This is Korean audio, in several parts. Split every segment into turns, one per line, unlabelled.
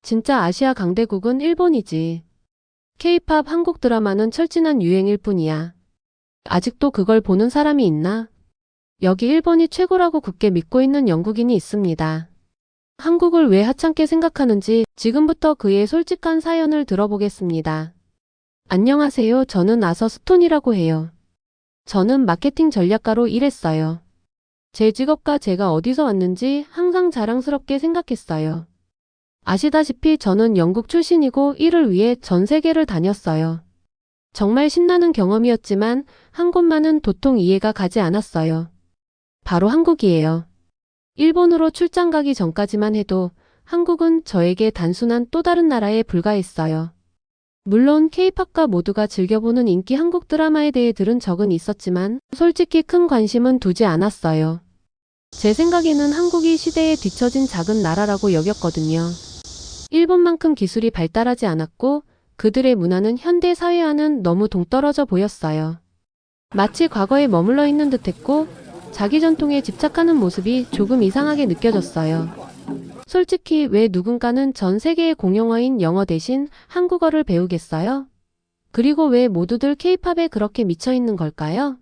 진짜 아시아 강대국은 일본이지. K-팝 한국 드라마는 철진한 유행일 뿐이야. 아직도 그걸 보는 사람이 있나? 여기 일본이 최고라고 굳게 믿고 있는 영국인이 있습니다. 한국을 왜 하찮게 생각하는지 지금부터 그의 솔직한 사연을 들어보겠습니다. 안녕하세요. 저는 아서 스톤이라고 해요. 저는 마케팅 전략가로 일했어요. 제 직업과 제가 어디서 왔는지 항상 자랑스럽게 생각했어요. 아시다시피 저는 영국 출신이고 일을 위해 전 세계를 다녔어요. 정말 신나는 경험이었지만 한 곳만은 도통 이해가 가지 않았어요. 바로 한국이에요. 일본으로 출장 가기 전까지만 해도 한국은 저에게 단순한 또 다른 나라에 불과했어요. 물론 K-팝과 모두가 즐겨보는 인기 한국 드라마에 대해 들은 적은 있었지만 솔직히 큰 관심은 두지 않았어요. 제 생각에는 한국이 시대에 뒤처진 작은 나라라고 여겼거든요. 일본만큼 기술이 발달하지 않았고 그들의 문화는 현대 사회와는 너무 동떨어져 보였어요. 마치 과거에 머물러 있는 듯했고 자기 전통에 집착하는 모습이 조금 이상하게 느껴졌어요. 솔직히 왜 누군가는 전 세계의 공용어인 영어 대신 한국어를 배우겠어요? 그리고 왜 모두들 K-팝에 그렇게 미쳐 있는 걸까요?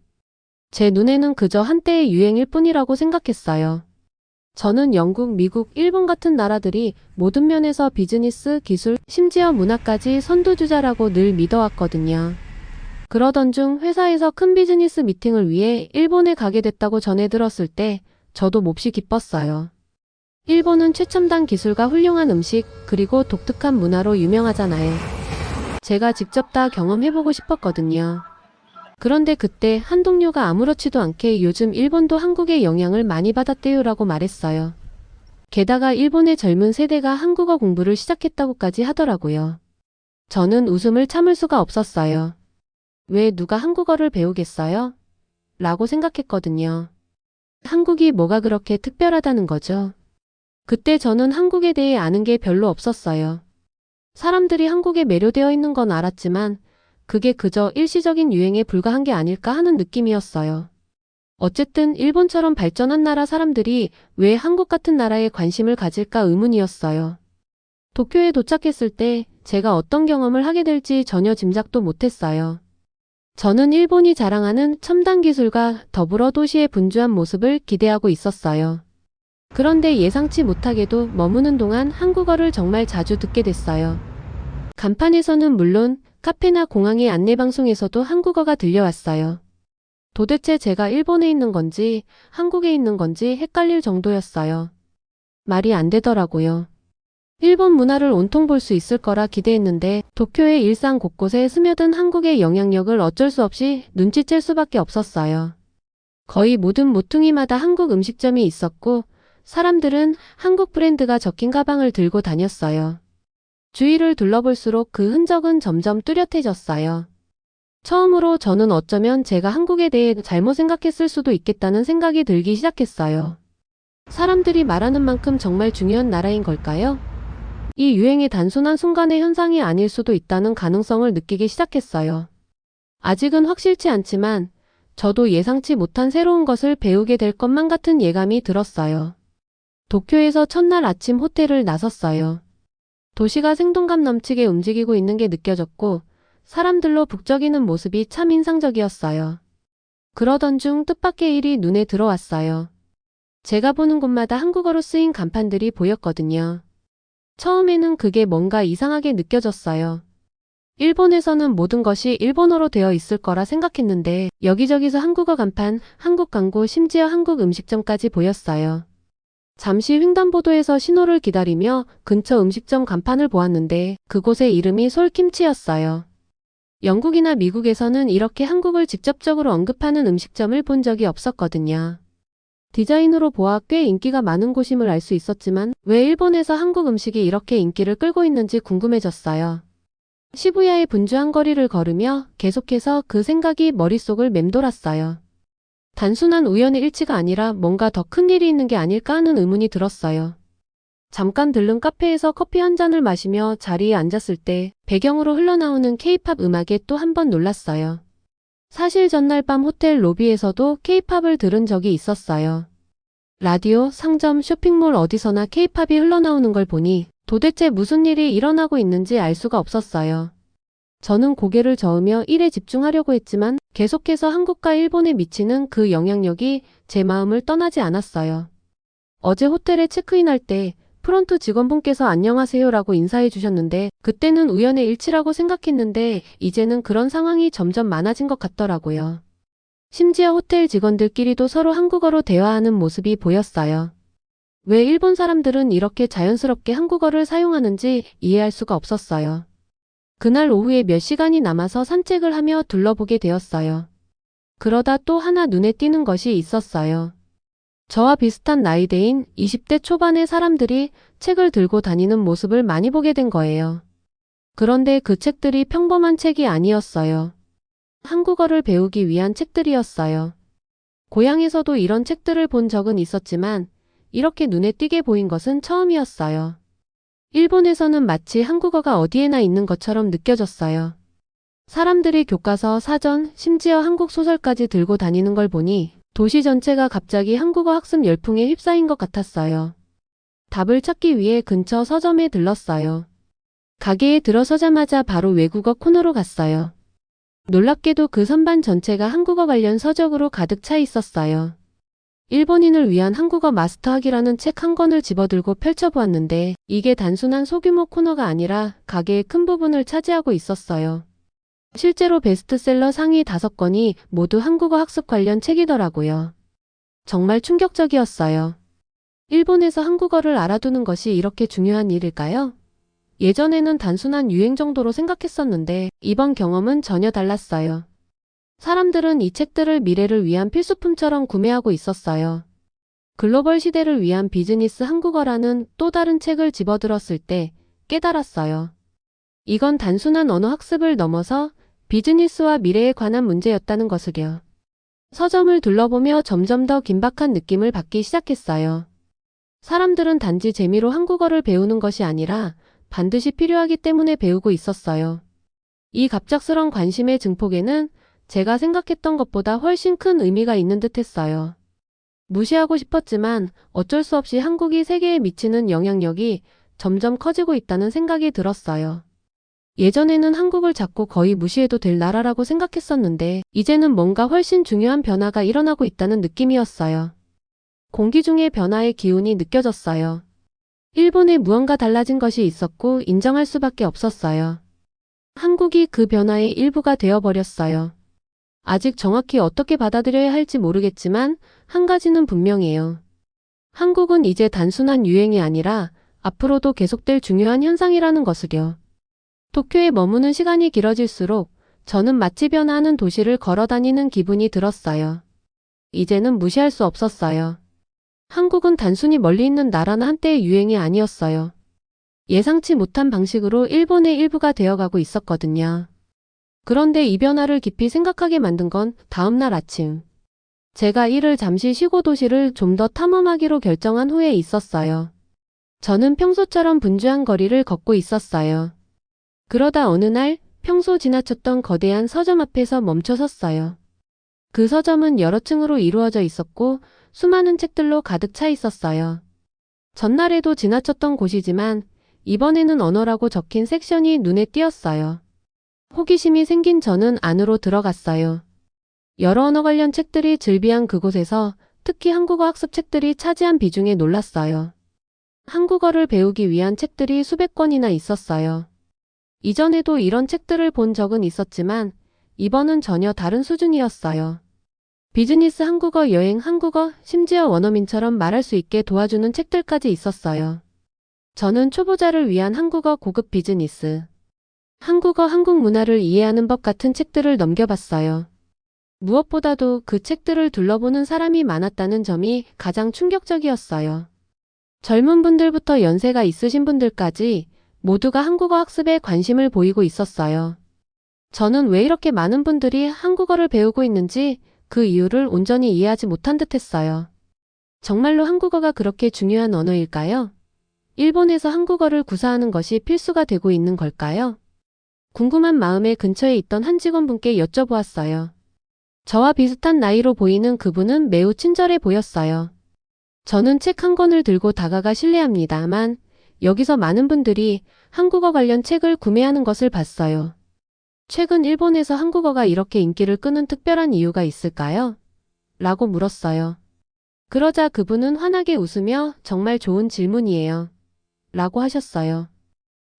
제 눈에는 그저 한때의 유행일 뿐이라고 생각했어요. 저는 영국, 미국, 일본 같은 나라들이 모든 면에서 비즈니스, 기술, 심지어 문화까지 선두주자라고 늘 믿어왔거든요. 그러던 중 회사에서 큰 비즈니스 미팅을 위해 일본에 가게 됐다고 전해 들었을 때 저도 몹시 기뻤어요. 일본은 최첨단 기술과 훌륭한 음식, 그리고 독특한 문화로 유명하잖아요. 제가 직접 다 경험해보고 싶었거든요. 그런데 그때 한 동료가 아무렇지도 않게 요즘 일본도 한국의 영향을 많이 받았대요라고 말했어요. 게다가 일본의 젊은 세대가 한국어 공부를 시작했다고까지 하더라고요. 저는 웃음을 참을 수가 없었어요. 왜 누가 한국어를 배우겠어요? 라고 생각했거든요. 한국이 뭐가 그렇게 특별하다는 거죠? 그때 저는 한국에 대해 아는 게 별로 없었어요. 사람들이 한국에 매료되어 있는 건 알았지만 그게 그저 일시적인 유행에 불과한 게 아닐까 하는 느낌이었어요. 어쨌든 일본처럼 발전한 나라 사람들이 왜 한국 같은 나라에 관심을 가질까 의문이었어요. 도쿄에 도착했을 때 제가 어떤 경험을 하게 될지 전혀 짐작도 못했어요. 저는 일본이 자랑하는 첨단 기술과 더불어 도시의 분주한 모습을 기대하고 있었어요. 그런데 예상치 못하게도 머무는 동안 한국어를 정말 자주 듣게 됐어요. 간판에서는 물론 카페나 공항의 안내방송에서도 한국어가 들려왔어요. 도대체 제가 일본에 있는 건지 한국에 있는 건지 헷갈릴 정도였어요. 말이 안 되더라고요. 일본 문화를 온통 볼 수 있을 거라 기대했는데 도쿄의 일상 곳곳에 스며든 한국의 영향력을 어쩔 수 없이 눈치챌 수밖에 없었어요. 거의 모든 모퉁이마다 한국 음식점이 있었고 사람들은 한국 브랜드가 적힌 가방을 들고 다녔어요. 주위를 둘러볼수록 그 흔적은 점점 뚜렷해졌어요. 처음으로 저는 어쩌면 제가 한국에 대해 잘못 생각했을 수도 있겠다는 생각이 들기 시작했어요. 사람들이 말하는 만큼 정말 중요한 나라인 걸까요? 이 유행이 단순한 순간의 현상이 아닐 수도 있다는 가능성을 느끼기 시작했어요. 아직은 확실치 않지만 저도 예상치 못한 새로운 것을 배우게 될 것만 같은 예감이 들었어요. 도쿄에서 첫날 아침 호텔을 나섰어요. 도시가 생동감 넘치게 움직이고 있는 게 느껴졌고 사람들로 북적이는 모습이 참 인상적이었어요. 그러던 중 뜻밖의 일이 눈에 들어왔어요. 제가 보는 곳마다 한국어로 쓰인 간판들이 보였거든요. 처음에는 그게 뭔가 이상하게 느껴졌어요. 일본에서는 모든 것이 일본어로 되어 있을 거라 생각했는데 여기저기서 한국어 간판, 한국 광고, 심지어 한국 음식점까지 보였어요. 잠시 횡단보도에서 신호를 기다리며 근처 음식점 간판을 보았는데 그곳의 이름이 솔킴치였어요. 영국이나 미국에서는 이렇게 한국을 직접적으로 언급하는 음식점을 본 적이 없었거든요. 디자인으로 보아 꽤 인기가 많은 곳임을 알 수 있었지만 왜 일본에서 한국 음식이 이렇게 인기를 끌고 있는지 궁금해졌어요. 시부야의 분주한 거리를 걸으며 계속해서 그 생각이 머릿속을 맴돌았어요. 단순한 우연의 일치가 아니라 뭔가 더 큰 일이 있는 게 아닐까 하는 의문이 들었어요. 잠깐 들른 카페에서 커피 한 잔을 마시며 자리에 앉았을 때 배경으로 흘러나오는 K-팝 음악에 또 한 번 놀랐어요. 사실 전날 밤 호텔 로비에서도 K-팝을 들은 적이 있었어요. 라디오, 상점, 쇼핑몰 어디서나 K-팝이 흘러나오는 걸 보니 도대체 무슨 일이 일어나고 있는지 알 수가 없었어요. 저는 고개를 저으며 일에 집중하려고 했지만 계속해서 한국과 일본에 미치는 그 영향력이 제 마음을 떠나지 않았어요. 어제 호텔에 체크인할 때 프론트 직원분께서 안녕하세요라고 인사해 주셨는데 그때는 우연의 일치라고 생각했는데 이제는 그런 상황이 점점 많아진 것 같더라고요. 심지어 호텔 직원들끼리도 서로 한국어로 대화하는 모습이 보였어요. 왜 일본 사람들은 이렇게 자연스럽게 한국어를 사용하는지 이해할 수가 없었어요. 그날 오후에 몇 시간이 남아서 산책을 하며 둘러보게 되었어요. 그러다 또 하나 눈에 띄는 것이 있었어요. 저와 비슷한 나이대인 20대 초반의 사람들이 책을 들고 다니는 모습을 많이 보게 된 거예요. 그런데 그 책들이 평범한 책이 아니었어요. 한국어를 배우기 위한 책들이었어요. 고향에서도 이런 책들을 본 적은 있었지만 이렇게 눈에 띄게 보인 것은 처음이었어요. 일본에서는 마치 한국어가 어디에나 있는 것처럼 느껴졌어요. 사람들이 교과서, 사전, 심지어 한국 소설까지 들고 다니는 걸 보니 도시 전체가 갑자기 한국어 학습 열풍에 휩싸인 것 같았어요. 답을 찾기 위해 근처 서점에 들렀어요. 가게에 들어서자마자 바로 외국어 코너로 갔어요. 놀랍게도 그 선반 전체가 한국어 관련 서적으로 가득 차 있었어요. 일본인을 위한 한국어 마스터학이라는 책 한 권을 집어들고 펼쳐보았는데 이게 단순한 소규모 코너가 아니라 가게의 큰 부분을 차지하고 있었어요. 실제로 베스트셀러 상위 5권이 모두 한국어 학습 관련 책이더라고요. 정말 충격적이었어요. 일본에서 한국어를 알아두는 것이 이렇게 중요한 일일까요? 예전에는 단순한 유행 정도로 생각했었는데 이번 경험은 전혀 달랐어요. 사람들은 이 책들을 미래를 위한 필수품처럼 구매하고 있었어요. 글로벌 시대를 위한 비즈니스 한국어라는 또 다른 책을 집어들었을 때 깨달았어요. 이건 단순한 언어 학습을 넘어서 비즈니스와 미래에 관한 문제였다는 것을요. 서점을 둘러보며 점점 더 긴박한 느낌을 받기 시작했어요. 사람들은 단지 재미로 한국어를 배우는 것이 아니라 반드시 필요하기 때문에 배우고 있었어요. 이 갑작스런 관심의 증폭에는 제가 생각했던 것보다 훨씬 큰 의미가 있는 듯 했어요. 무시하고 싶었지만 어쩔 수 없이 한국이 세계에 미치는 영향력이 점점 커지고 있다는 생각이 들었어요. 예전에는 한국을 자꾸 거의 무시해도 될 나라라고 생각했었는데 이제는 뭔가 훨씬 중요한 변화가 일어나고 있다는 느낌이었어요. 공기 중의 변화의 기운이 느껴졌어요. 일본에 무언가 달라진 것이 있었고 인정할 수밖에 없었어요. 한국이 그 변화의 일부가 되어버렸어요. 아직 정확히 어떻게 받아들여야 할지 모르겠지만 한 가지는 분명해요. 한국은 이제 단순한 유행이 아니라 앞으로도 계속될 중요한 현상이라는 것을요. 도쿄에 머무는 시간이 길어질수록 저는 마치 변화하는 도시를 걸어다니는 기분이 들었어요. 이제는 무시할 수 없었어요. 한국은 단순히 멀리 있는 나라나 한때의 유행이 아니었어요. 예상치 못한 방식으로 일본의 일부가 되어가고 있었거든요. 그런데 이 변화를 깊이 생각하게 만든 건 다음 날 아침. 제가 일을 잠시 쉬고 도시를 좀 더 탐험하기로 결정한 후에 있었어요. 저는 평소처럼 분주한 거리를 걷고 있었어요. 그러다 어느 날 평소 지나쳤던 거대한 서점 앞에서 멈춰 섰어요. 그 서점은 여러 층으로 이루어져 있었고 수많은 책들로 가득 차 있었어요. 전날에도 지나쳤던 곳이지만 이번에는 언어라고 적힌 섹션이 눈에 띄었어요. 호기심이 생긴 저는 안으로 들어갔어요. 여러 언어 관련 책들이 즐비한 그곳에서 특히 한국어 학습 책들이 차지한 비중에 놀랐어요. 한국어를 배우기 위한 책들이 수백 권이나 있었어요. 이전에도 이런 책들을 본 적은 있었지만 이번은 전혀 다른 수준이었어요. 비즈니스 한국어, 여행 한국어, 심지어 원어민처럼 말할 수 있게 도와주는 책들까지 있었어요. 저는 초보자를 위한 한국어 고급 비즈니스, 한국어 한국 문화를 이해하는 법 같은 책들을 넘겨봤어요. 무엇보다도 그 책들을 둘러보는 사람이 많았다는 점이 가장 충격적이었어요. 젊은 분들부터 연세가 있으신 분들까지 모두가 한국어 학습에 관심을 보이고 있었어요. 저는 왜 이렇게 많은 분들이 한국어를 배우고 있는지 그 이유를 온전히 이해하지 못한 듯 했어요. 정말로 한국어가 그렇게 중요한 언어일까요? 일본에서 한국어를 구사하는 것이 필수가 되고 있는 걸까요? 궁금한 마음에 근처에 있던 한 직원분께 여쭤보았어요. 저와 비슷한 나이로 보이는 그분은 매우 친절해 보였어요. 저는 책 한 권을 들고 다가가 실례합니다만 여기서 많은 분들이 한국어 관련 책을 구매하는 것을 봤어요. 최근 일본에서 한국어가 이렇게 인기를 끄는 특별한 이유가 있을까요? 라고 물었어요. 그러자 그분은 환하게 웃으며 정말 좋은 질문이에요. 라고 하셨어요.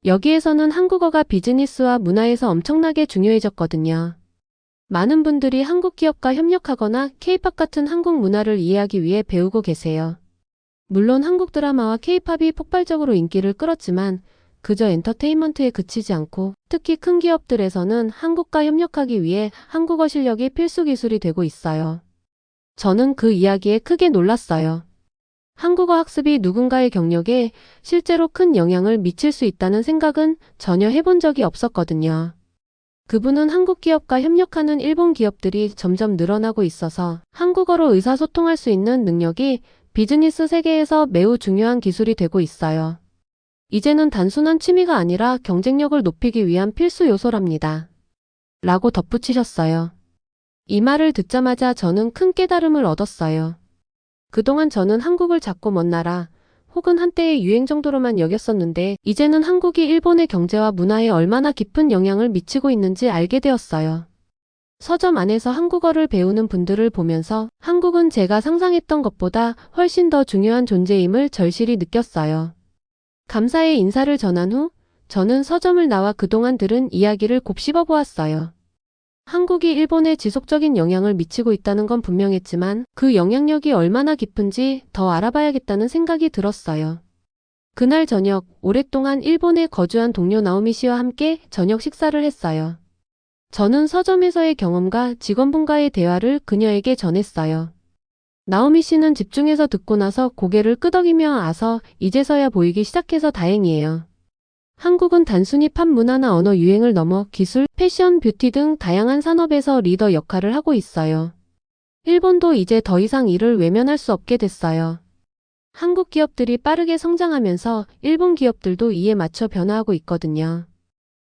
여기에서는 한국어가 비즈니스와 문화에서 엄청나게 중요해졌거든요. 많은 분들이 한국 기업과 협력하거나 K-팝 같은 한국 문화를 이해하기 위해 배우고 계세요. 물론 한국 드라마와 K-팝이 폭발적으로 인기를 끌었지만 그저 엔터테인먼트에 그치지 않고 특히 큰 기업들에서는 한국과 협력하기 위해 한국어 실력이 필수 기술이 되고 있어요. 저는 그 이야기에 크게 놀랐어요. 한국어 학습이 누군가의 경력에 실제로 큰 영향을 미칠 수 있다는 생각은 전혀 해본 적이 없었거든요. 그분은 한국 기업과 협력하는 일본 기업들이 점점 늘어나고 있어서 한국어로 의사소통할 수 있는 능력이 비즈니스 세계에서 매우 중요한 기술이 되고 있어요. 이제는 단순한 취미가 아니라 경쟁력을 높이기 위한 필수 요소랍니다. 라고 덧붙이셨어요. 이 말을 듣자마자 저는 큰 깨달음을 얻었어요. 그동안 저는 한국을 작고 먼 나라, 혹은 한때의 유행 정도로만 여겼었는데 이제는 한국이 일본의 경제와 문화에 얼마나 깊은 영향을 미치고 있는지 알게 되었어요. 서점 안에서 한국어를 배우는 분들을 보면서 한국은 제가 상상했던 것보다 훨씬 더 중요한 존재임을 절실히 느꼈어요. 감사의 인사를 전한 후 저는 서점을 나와 그동안 들은 이야기를 곱씹어 보았어요. 한국이 일본에 지속적인 영향을 미치고 있다는 건 분명했지만 그 영향력이 얼마나 깊은지 더 알아봐야겠다는 생각이 들었어요. 그날 저녁, 오랫동안 일본에 거주한 동료 나오미 씨와 함께 저녁 식사를 했어요. 저는 서점에서의 경험과 직원분과의 대화를 그녀에게 전했어요. 나오미 씨는 집중해서 듣고 나서 고개를 끄덕이며 아서 이제서야 보이기 시작해서 다행이에요. 한국은 단순히 팝 문화나 언어 유행을 넘어 기술, 패션, 뷰티 등 다양한 산업에서 리더 역할을 하고 있어요. 일본도 이제 더 이상 이를 외면할 수 없게 됐어요. 한국 기업들이 빠르게 성장하면서 일본 기업들도 이에 맞춰 변화하고 있거든요.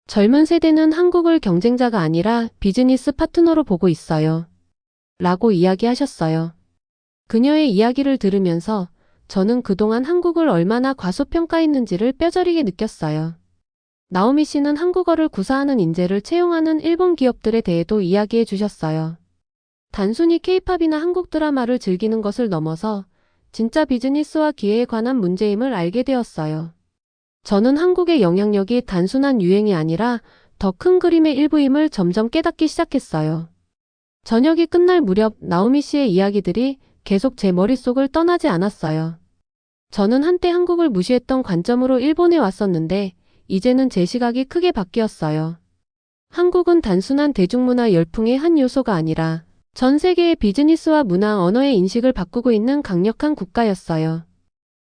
젊은 세대는 한국을 경쟁자가 아니라 비즈니스 파트너로 보고 있어요. 라고 이야기하셨어요. 그녀의 이야기를 들으면서 저는 그동안 한국을 얼마나 과소평가했는지를 뼈저리게 느꼈어요. 나오미 씨는 한국어를 구사하는 인재를 채용하는 일본 기업들에 대해도 이야기해 주셨어요. 단순히 K-팝이나 한국 드라마를 즐기는 것을 넘어서 진짜 비즈니스와 기회에 관한 문제임을 알게 되었어요. 저는 한국의 영향력이 단순한 유행이 아니라 더 큰 그림의 일부임을 점점 깨닫기 시작했어요. 저녁이 끝날 무렵 나오미 씨의 이야기들이 계속 제 머릿속을 떠나지 않았어요. 저는 한때 한국을 무시했던 관점으로 일본에 왔었는데 이제는 제 시각이 크게 바뀌었어요. 한국은 단순한 대중문화 열풍의 한 요소가 아니라 전 세계의 비즈니스와 문화 언어의 인식을 바꾸고 있는 강력한 국가였어요.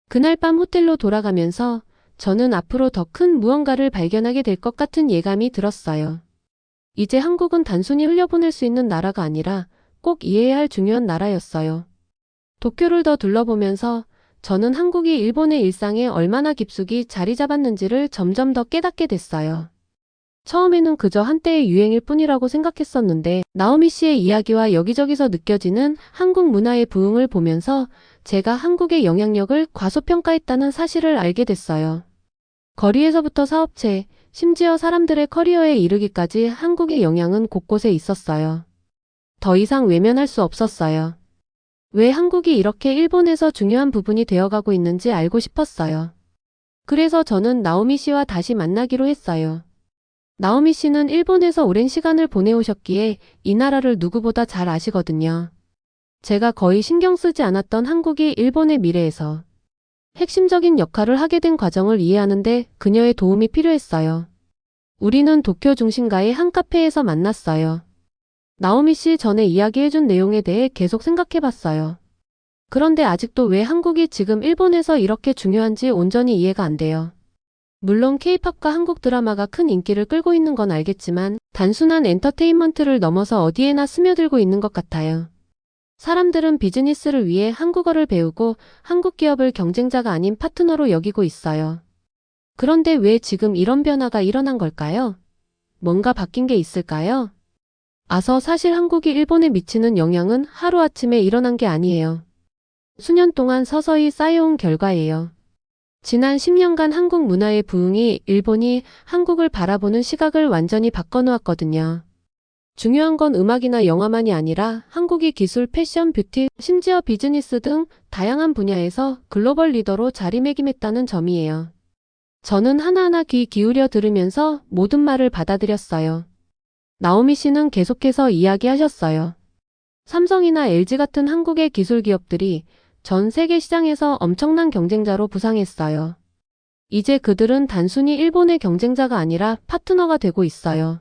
그날 밤 호텔로 돌아가면서 저는 앞으로 더 큰 무언가를 발견하게 될 것 같은 예감이 들었어요. 이제 한국은 단순히 흘려보낼 수 있는 나라가 아니라 꼭 이해해야 할 중요한 나라였어요. 도쿄를 더 둘러보면서 저는 한국이 일본의 일상에 얼마나 깊숙이 자리 잡았는지를 점점 더 깨닫게 됐어요. 처음에는 그저 한때의 유행일 뿐이라고 생각했었는데 나오미 씨의 이야기와 여기저기서 느껴지는 한국 문화의 부흥을 보면서 제가 한국의 영향력을 과소평가했다는 사실을 알게 됐어요. 거리에서부터 사업체, 심지어 사람들의 커리어에 이르기까지 한국의 영향은 곳곳에 있었어요. 더 이상 외면할 수 없었어요. 왜 한국이 이렇게 일본에서 중요한 부분이 되어가고 있는지 알고 싶었어요. 그래서 저는 나오미 씨와 다시 만나기로 했어요. 나오미 씨는 일본에서 오랜 시간을 보내오셨기에 이 나라를 누구보다 잘 아시거든요. 제가 거의 신경 쓰지 않았던 한국이 일본의 미래에서 핵심적인 역할을 하게 된 과정을 이해하는데 그녀의 도움이 필요했어요. 우리는 도쿄 중심가의 한 카페에서 만났어요. 나오미 씨 전에 이야기해준 내용에 대해 계속 생각해봤어요. 그런데 아직도 왜 한국이 지금 일본에서 이렇게 중요한지 온전히 이해가 안 돼요. 물론 K-팝과 한국 드라마가 큰 인기를 끌고 있는 건 알겠지만 단순한 엔터테인먼트를 넘어서 어디에나 스며들고 있는 것 같아요. 사람들은 비즈니스를 위해 한국어를 배우고 한국 기업을 경쟁자가 아닌 파트너로 여기고 있어요. 그런데 왜 지금 이런 변화가 일어난 걸까요? 뭔가 바뀐 게 있을까요? 사실 한국이 일본에 미치는 영향은 하루아침에 일어난 게 아니에요. 수년 동안 서서히 쌓여온 결과예요. 지난 10년간 한국 문화의 부흥이 일본이 한국을 바라보는 시각을 완전히 바꿔놓았거든요. 중요한 건 음악이나 영화만이 아니라 한국이 기술, 패션, 뷰티, 심지어 비즈니스 등 다양한 분야에서 글로벌 리더로 자리매김했다는 점이에요. 저는 하나하나 귀 기울여 들으면서 모든 말을 받아들였어요. 나오미 씨는 계속해서 이야기하셨어요. 삼성이나 LG 같은 한국의 기술 기업들이 전 세계 시장에서 엄청난 경쟁자로 부상했어요. 이제 그들은 단순히 일본의 경쟁자가 아니라 파트너가 되고 있어요.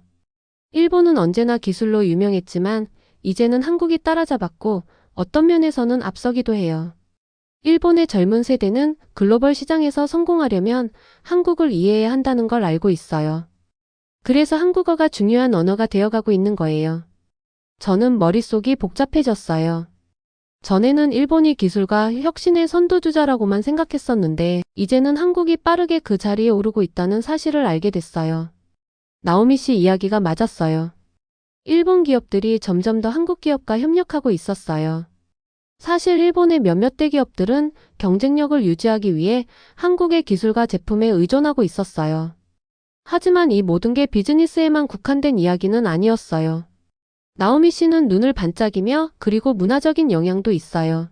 일본은 언제나 기술로 유명했지만 이제는 한국이 따라잡았고 어떤 면에서는 앞서기도 해요. 일본의 젊은 세대는 글로벌 시장에서 성공하려면 한국을 이해해야 한다는 걸 알고 있어요. 그래서 한국어가 중요한 언어가 되어가고 있는 거예요. 저는 머릿속이 복잡해졌어요. 전에는 일본이 기술과 혁신의 선두주자라고만 생각했었는데 이제는 한국이 빠르게 그 자리에 오르고 있다는 사실을 알게 됐어요. 나오미 씨 이야기가 맞았어요. 일본 기업들이 점점 더 한국 기업과 협력하고 있었어요. 사실 일본의 몇몇 대기업들은 경쟁력을 유지하기 위해 한국의 기술과 제품에 의존하고 있었어요. 하지만 이 모든 게 비즈니스에만 국한된 이야기는 아니었어요. 나오미 씨는 눈을 반짝이며 그리고 문화적인 영향도 있어요.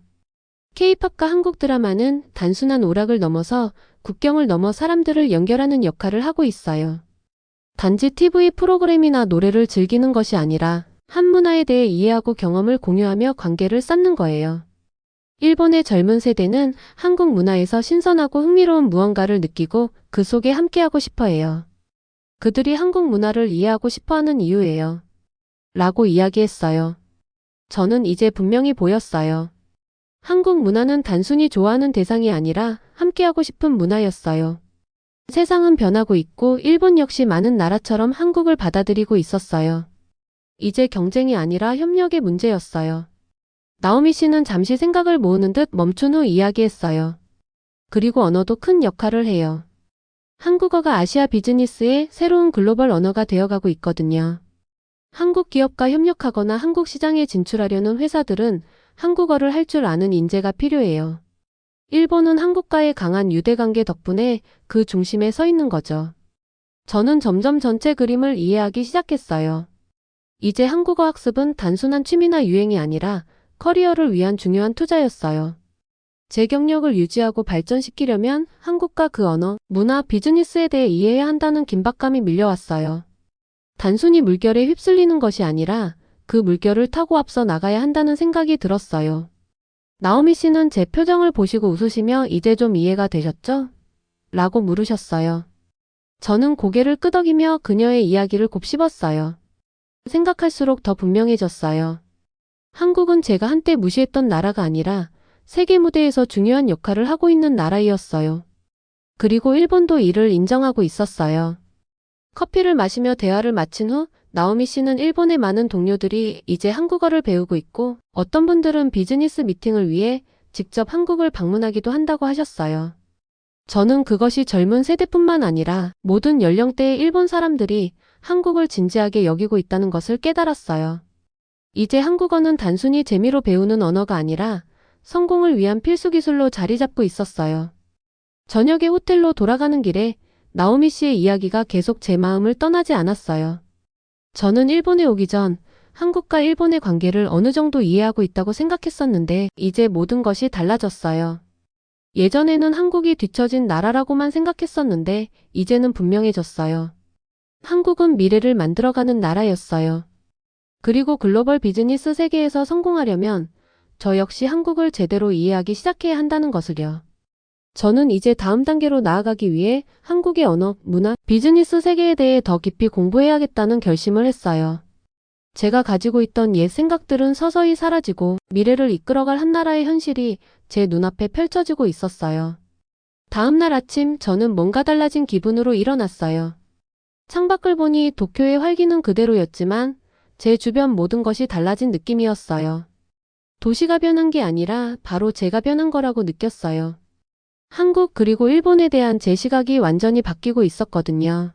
K-팝과 한국 드라마는 단순한 오락을 넘어서 국경을 넘어 사람들을 연결하는 역할을 하고 있어요. 단지 TV 프로그램이나 노래를 즐기는 것이 아니라 한 문화에 대해 이해하고 경험을 공유하며 관계를 쌓는 거예요. 일본의 젊은 세대는 한국 문화에서 신선하고 흥미로운 무언가를 느끼고 그 속에 함께하고 싶어 해요. 그들이 한국 문화를 이해하고 싶어 하는 이유예요. 라고 이야기했어요. 저는 이제 분명히 보였어요. 한국 문화는 단순히 좋아하는 대상이 아니라 함께하고 싶은 문화였어요. 세상은 변하고 있고 일본 역시 많은 나라처럼 한국을 받아들이고 있었어요. 이제 경쟁이 아니라 협력의 문제였어요. 나오미 씨는 잠시 생각을 모으는 듯 멈춘 후 이야기했어요. 그리고 언어도 큰 역할을 해요. 한국어가 아시아 비즈니스의 새로운 글로벌 언어가 되어가고 있거든요. 한국 기업과 협력하거나 한국 시장에 진출하려는 회사들은 한국어를 할 줄 아는 인재가 필요해요. 일본은 한국과의 강한 유대관계 덕분에 그 중심에 서 있는 거죠. 저는 점점 전체 그림을 이해하기 시작했어요. 이제 한국어 학습은 단순한 취미나 유행이 아니라 커리어를 위한 중요한 투자였어요. 제 경력을 유지하고 발전시키려면 한국과 그 언어, 문화, 비즈니스에 대해 이해해야 한다는 긴박감이 밀려왔어요. 단순히 물결에 휩쓸리는 것이 아니라 그 물결을 타고 앞서 나가야 한다는 생각이 들었어요. 나오미 씨는 제 표정을 보시고 웃으시며 이제 좀 이해가 되셨죠? 라고 물으셨어요. 저는 고개를 끄덕이며 그녀의 이야기를 곱씹었어요. 생각할수록 더 분명해졌어요. 한국은 제가 한때 무시했던 나라가 아니라 세계 무대에서 중요한 역할을 하고 있는 나라이었어요. 그리고 일본도 이를 인정하고 있었어요. 커피를 마시며 대화를 마친 후 나오미 씨는 일본의 많은 동료들이 이제 한국어를 배우고 있고 어떤 분들은 비즈니스 미팅을 위해 직접 한국을 방문하기도 한다고 하셨어요. 저는 그것이 젊은 세대뿐만 아니라 모든 연령대의 일본 사람들이 한국을 진지하게 여기고 있다는 것을 깨달았어요. 이제 한국어는 단순히 재미로 배우는 언어가 아니라 성공을 위한 필수 기술로 자리 잡고 있었어요. 저녁에 호텔로 돌아가는 길에 나오미 씨의 이야기가 계속 제 마음을 떠나지 않았어요. 저는 일본에 오기 전 한국과 일본의 관계를 어느 정도 이해하고 있다고 생각했었는데 이제 모든 것이 달라졌어요. 예전에는 한국이 뒤처진 나라라고만 생각했었는데 이제는 분명해졌어요. 한국은 미래를 만들어가는 나라였어요. 그리고 글로벌 비즈니스 세계에서 성공하려면 저 역시 한국을 제대로 이해하기 시작해야 한다는 것을요. 저는 이제 다음 단계로 나아가기 위해 한국의 언어, 문화, 비즈니스 세계에 대해 더 깊이 공부해야겠다는 결심을 했어요. 제가 가지고 있던 옛 생각들은 서서히 사라지고 미래를 이끌어갈 한 나라의 현실이 제 눈앞에 펼쳐지고 있었어요. 다음 날 아침 저는 뭔가 달라진 기분으로 일어났어요. 창밖을 보니 도쿄의 활기는 그대로였지만 제 주변 모든 것이 달라진 느낌이었어요. 도시가 변한 게 아니라 바로 제가 변한 거라고 느꼈어요. 한국 그리고 일본에 대한 제 시각이 완전히 바뀌고 있었거든요.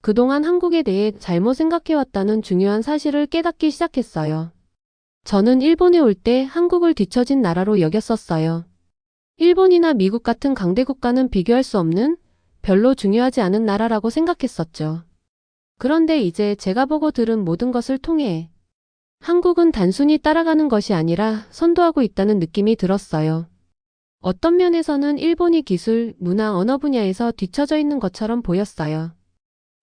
그동안 한국에 대해 잘못 생각해왔다는 중요한 사실을 깨닫기 시작했어요. 저는 일본에 올 때 한국을 뒤처진 나라로 여겼었어요. 일본이나 미국 같은 강대국가는 비교할 수 없는 별로 중요하지 않은 나라라고 생각했었죠. 그런데 이제 제가 보고 들은 모든 것을 통해 한국은 단순히 따라가는 것이 아니라 선도하고 있다는 느낌이 들었어요. 어떤 면에서는 일본이 기술, 문화, 언어 분야에서 뒤처져 있는 것처럼 보였어요.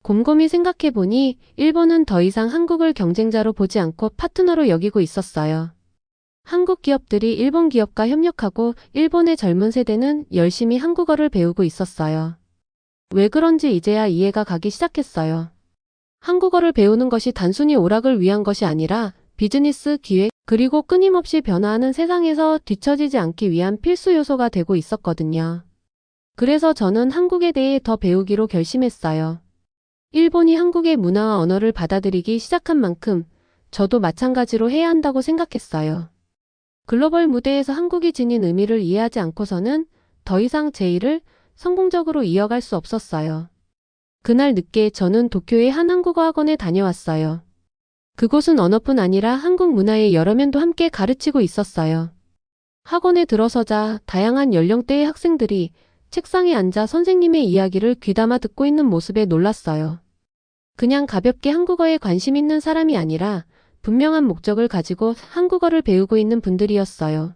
곰곰이 생각해보니 일본은 더 이상 한국을 경쟁자로 보지 않고 파트너로 여기고 있었어요. 한국 기업들이 일본 기업과 협력하고 일본의 젊은 세대는 열심히 한국어를 배우고 있었어요. 왜 그런지 이제야 이해가 가기 시작했어요. 한국어를 배우는 것이 단순히 오락을 위한 것이 아니라 비즈니스, 기획, 그리고 끊임없이 변화하는 세상에서 뒤처지지 않기 위한 필수 요소가 되고 있었거든요. 그래서 저는 한국에 대해 더 배우기로 결심했어요. 일본이 한국의 문화와 언어를 받아들이기 시작한 만큼 저도 마찬가지로 해야 한다고 생각했어요. 글로벌 무대에서 한국이 지닌 의미를 이해하지 않고서는 더 이상 제 일을 성공적으로 이어갈 수 없었어요. 그날 늦게 저는 도쿄의 한 한국어 학원에 다녀왔어요. 그곳은 언어뿐 아니라 한국 문화의 여러 면도 함께 가르치고 있었어요. 학원에 들어서자 다양한 연령대의 학생들이 책상에 앉아 선생님의 이야기를 귀담아 듣고 있는 모습에 놀랐어요. 그냥 가볍게 한국어에 관심 있는 사람이 아니라 분명한 목적을 가지고 한국어를 배우고 있는 분들이었어요.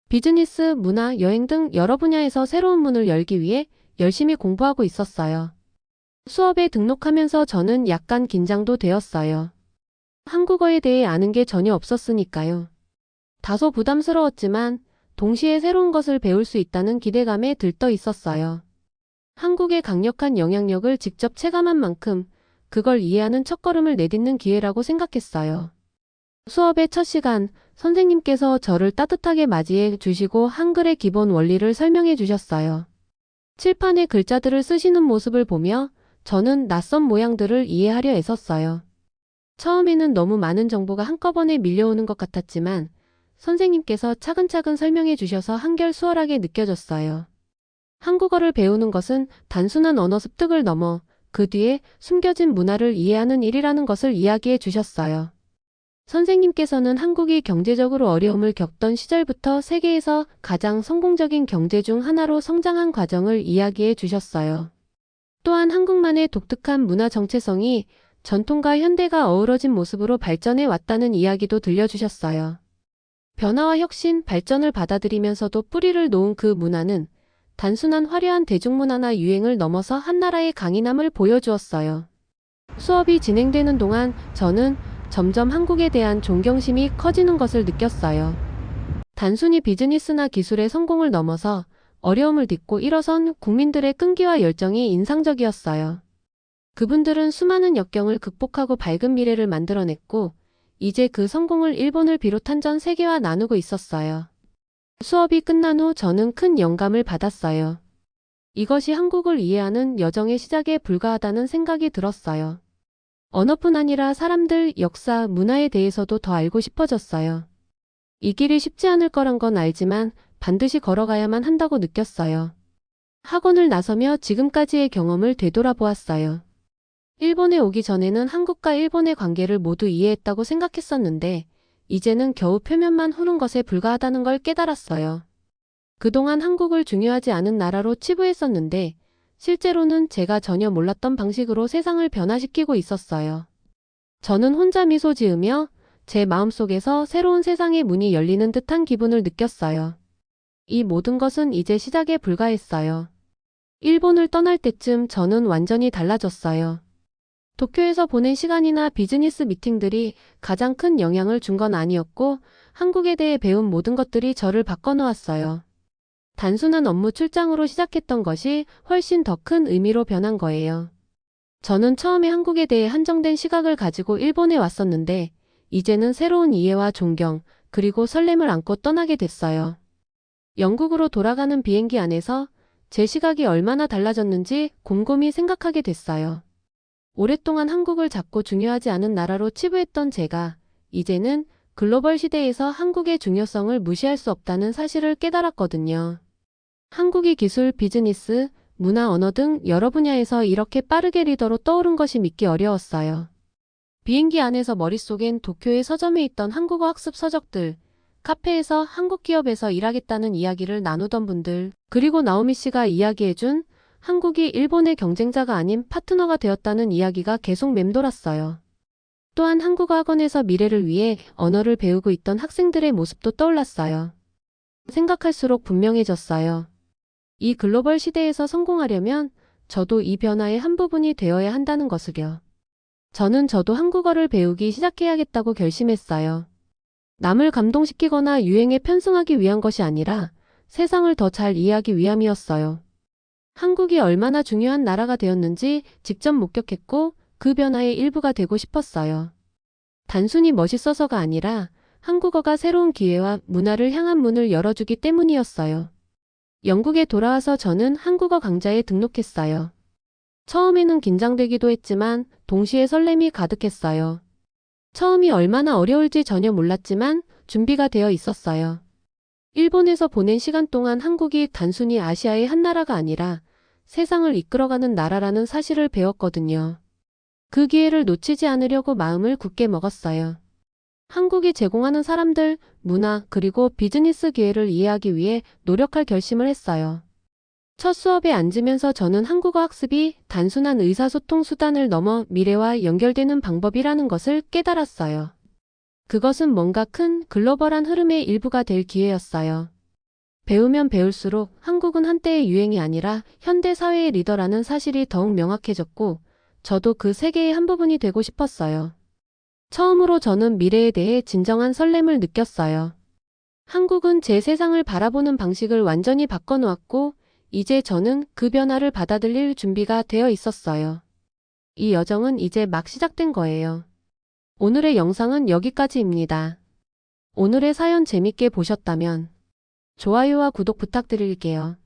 비즈니스, 문화, 여행 등 여러 분야에서 새로운 문을 열기 위해 열심히 공부하고 있었어요. 수업에 등록하면서 저는 약간 긴장도 되었어요. 한국어에 대해 아는 게 전혀 없었으니까요. 다소 부담스러웠지만 동시에 새로운 것을 배울 수 있다는 기대감에 들떠 있었어요. 한국의 강력한 영향력을 직접 체감한 만큼 그걸 이해하는 첫걸음을 내딛는 기회라고 생각했어요. 수업의 첫 시간, 선생님께서 저를 따뜻하게 맞이해 주시고 한글의 기본 원리를 설명해 주셨어요. 칠판에 글자들을 쓰시는 모습을 보며 저는 낯선 모양들을 이해하려 애썼어요. 처음에는 너무 많은 정보가 한꺼번에 밀려오는 것 같았지만 선생님께서 차근차근 설명해 주셔서 한결 수월하게 느껴졌어요. 한국어를 배우는 것은 단순한 언어 습득을 넘어 그 뒤에 숨겨진 문화를 이해하는 일이라는 것을 이야기해 주셨어요. 선생님께서는 한국이 경제적으로 어려움을 겪던 시절부터 세계에서 가장 성공적인 경제 중 하나로 성장한 과정을 이야기해 주셨어요. 또한 한국만의 독특한 문화 정체성이 전통과 현대가 어우러진 모습으로 발전해 왔다는 이야기도 들려주셨어요. 변화와 혁신, 발전을 받아들이면서도 뿌리를 놓은 그 문화는 단순한 화려한 대중문화나 유행을 넘어서 한 나라의 강인함을 보여주었어요. 수업이 진행되는 동안 저는 점점 한국에 대한 존경심이 커지는 것을 느꼈어요. 단순히 비즈니스나 기술의 성공을 넘어서 어려움을 딛고 일어선 국민들의 끈기와 열정이 인상적이었어요. 그분들은 수많은 역경을 극복하고 밝은 미래를 만들어냈고 이제 그 성공을 일본을 비롯한 전 세계와 나누고 있었어요. 수업이 끝난 후 저는 큰 영감을 받았어요. 이것이 한국을 이해하는 여정의 시작에 불과하다는 생각이 들었어요. 언어뿐 아니라 사람들, 역사, 문화에 대해서도 더 알고 싶어졌어요. 이 길이 쉽지 않을 거란 건 알지만 반드시 걸어가야만 한다고 느꼈어요. 학원을 나서며 지금까지의 경험을 되돌아보았어요. 일본에 오기 전에는 한국과 일본의 관계를 모두 이해했다고 생각했었는데 이제는 겨우 표면만 흐른 것에 불과하다는 걸 깨달았어요. 그동안 한국을 중요하지 않은 나라로 치부했었는데 실제로는 제가 전혀 몰랐던 방식으로 세상을 변화시키고 있었어요. 저는 혼자 미소 지으며 제 마음속에서 새로운 세상의 문이 열리는 듯한 기분을 느꼈어요. 이 모든 것은 이제 시작에 불과했어요. 일본을 떠날 때쯤 저는 완전히 달라졌어요. 도쿄에서 보낸 시간이나 비즈니스 미팅들이 가장 큰 영향을 준 건 아니었고 한국에 대해 배운 모든 것들이 저를 바꿔놓았어요. 단순한 업무 출장으로 시작했던 것이 훨씬 더 큰 의미로 변한 거예요. 저는 처음에 한국에 대해 한정된 시각을 가지고 일본에 왔었는데 이제는 새로운 이해와 존경, 그리고 설렘을 안고 떠나게 됐어요. 영국으로 돌아가는 비행기 안에서 제 시각이 얼마나 달라졌는지 곰곰이 생각하게 됐어요. 오랫동안 한국을 작고 중요하지 않은 나라로 치부했던 제가 이제는 글로벌 시대에서 한국의 중요성을 무시할 수 없다는 사실을 깨달았거든요. 한국이 기술, 비즈니스, 문화, 언어 등 여러 분야에서 이렇게 빠르게 리더로 떠오른 것이 믿기 어려웠어요. 비행기 안에서 머릿속엔 도쿄의 서점에 있던 한국어 학습 서적들, 카페에서 한국 기업에서 일하겠다는 이야기를 나누던 분들, 그리고 나오미 씨가 이야기해준 한국이 일본의 경쟁자가 아닌 파트너가 되었다는 이야기가 계속 맴돌았어요. 또한 한국어 학원에서 미래를 위해 언어를 배우고 있던 학생들의 모습도 떠올랐어요. 생각할수록 분명해졌어요. 이 글로벌 시대에서 성공하려면 저도 이 변화의 한 부분이 되어야 한다는 것을요. 저도 한국어를 배우기 시작해야겠다고 결심했어요. 남을 감동시키거나 유행에 편승하기 위한 것이 아니라 세상을 더 잘 이해하기 위함이었어요. 한국이 얼마나 중요한 나라가 되었는지 직접 목격했고 그 변화의 일부가 되고 싶었어요. 단순히 멋있어서가 아니라 한국어가 새로운 기회와 문화를 향한 문을 열어주기 때문이었어요. 영국에 돌아와서 저는 한국어 강좌에 등록했어요. 처음에는 긴장되기도 했지만 동시에 설렘이 가득했어요. 처음이 얼마나 어려울지 전혀 몰랐지만 준비가 되어 있었어요. 일본에서 보낸 시간 동안 한국이 단순히 아시아의 한 나라가 아니라 세상을 이끌어가는 나라라는 사실을 배웠거든요. 그 기회를 놓치지 않으려고 마음을 굳게 먹었어요. 한국이 제공하는 사람들, 문화, 그리고 비즈니스 기회를 이해하기 위해 노력할 결심을 했어요. 첫 수업에 앉으면서 저는 한국어 학습이 단순한 의사소통 수단을 넘어 미래와 연결되는 방법이라는 것을 깨달았어요. 그것은 뭔가 큰 글로벌한 흐름의 일부가 될 기회였어요. 배우면 배울수록 한국은 한때의 유행이 아니라 현대 사회의 리더라는 사실이 더욱 명확해졌고, 저도 그 세계의 한 부분이 되고 싶었어요. 처음으로 저는 미래에 대해 진정한 설렘을 느꼈어요. 한국은 제 세상을 바라보는 방식을 완전히 바꿔놓았고, 이제 저는 그 변화를 받아들일 준비가 되어 있었어요. 이 여정은 이제 막 시작된 거예요. 오늘의 영상은 여기까지입니다. 오늘의 사연 재밌게 보셨다면 좋아요와 구독 부탁드릴게요.